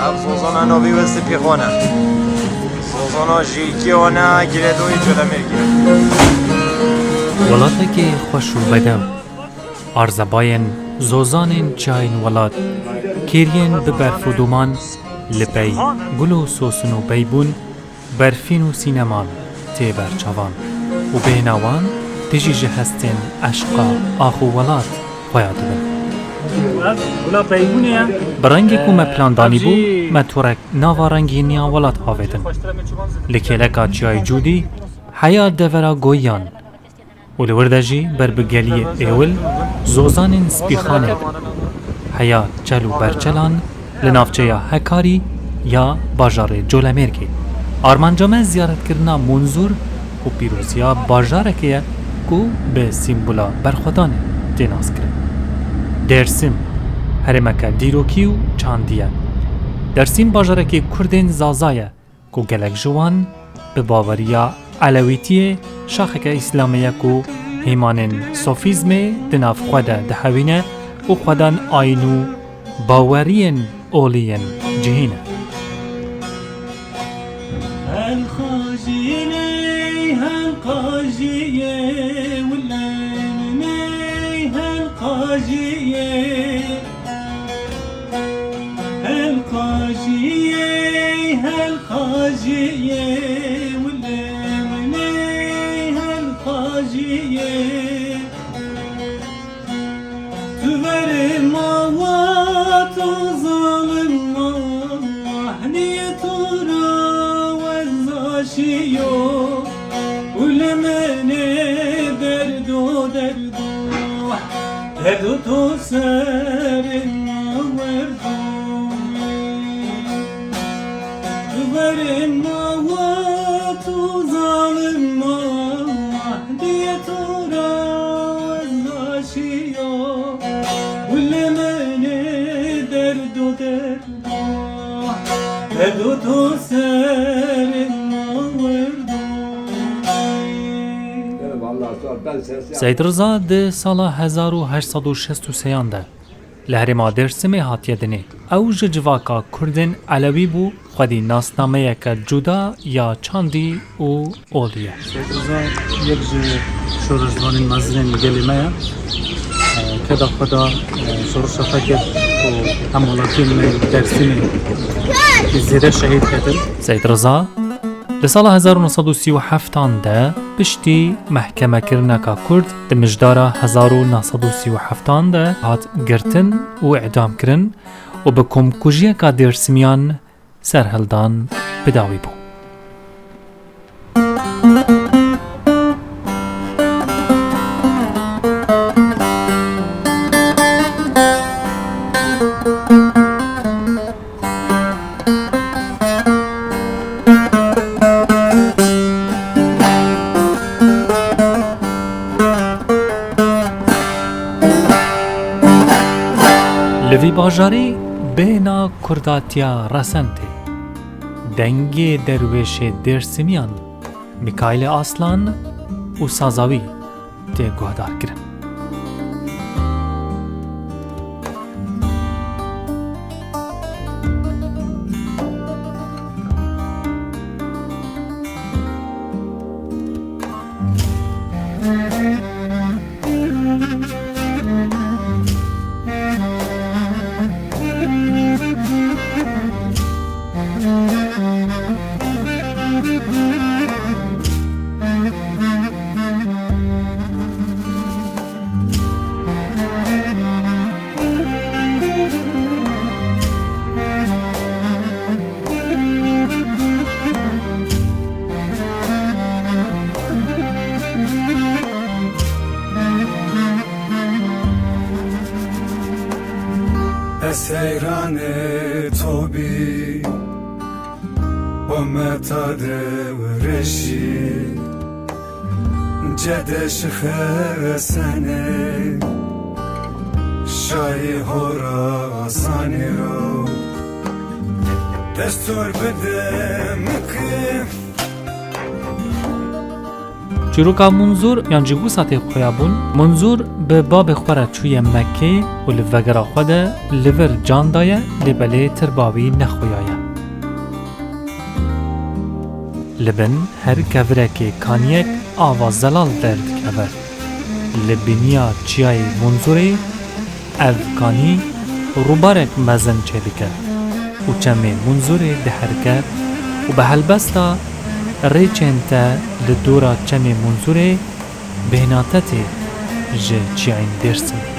اب زوزانا نوی وست پیخونه زوزانا جیکیونه گیردوی جلمیر گیره وڵاتێکی خۆش و بەدە و ئارزەبایەن زۆزانên چایên وڵات کێریên bi berf û duman li pey gul û sosin û peybûn berfîn û sîneman tê berçavan û bêhnawan tijî ji hestên eşqa ax û welat xweya dibin. Bi rengê ku me plandanî bû me torek nava rengîniya welat avêdin. Li kêleka çiyayê cûdî heya devera goyiyan û li wir de jî ber bi geliyê êwil zozanên spîxanê heya çel û berçelan li navçeya Hekarî ya bajarê Colemêrgê. Armanca me ziyaretkirina Munzûr û pîroziya bajarekê ye ku bi sîmbula berxwedanê tê naskirin. Dêrsim herêmeke dîrokî û çandî ye. Dêrsim bajarekê Kurdên Zaza ye ku gelek ji wan bi baweriya Elewîtiyê şaxeke İslamê ye ku hêmanên sofîzmê di nav xwe de dihewîne û xwedan ayîn û baweriyên oliyên cihîne. Seyd Rıza di sala 1863 de li herêma Dêrsimê hatiye dinê. Ew ji civaka Kurdên Elewî bû xwedî nasnameyeke cuda ya çandî û olî ye. Seyd Rıza yek ji şorojvanên mezrên gelê me ye. Keda xwe da şoroşa fekir û hem welatiyên me Dêrsimê zêde şehîd ketin. Seyd Rıza li sala 1937 de piştî mehkemekirineka Kurd di mijdara 1937 de hat girtin û idam kirin û bi komkujiyeka Dêrsimiyan serhildan bidawî bû. Li vî bajarê bêhna kurdatiya resentê dengê derwêşê Dêrsimiyan Mikailê Aslan û Sazawî tê guhdar kirin. سیران توبی امتا دورشی جدش خسنه شای هوراسانی رو دستور بده مکن چروکا منظور یان جبو ساتی خویابون منظور به باب خوره چوی مکه و لوگرا خوده لور جان دایه لبله ترباوی نخویایه. لبن هر کورکی کانیک آواز زلال درد کبر. لبنیا چیای منظوری افکانی روبارک مزن چلیکه و چمه منظوری دهرکه و به هلبستا ریچنتا لدورا چمه منظوری بهناتتی جه چیاین درسن.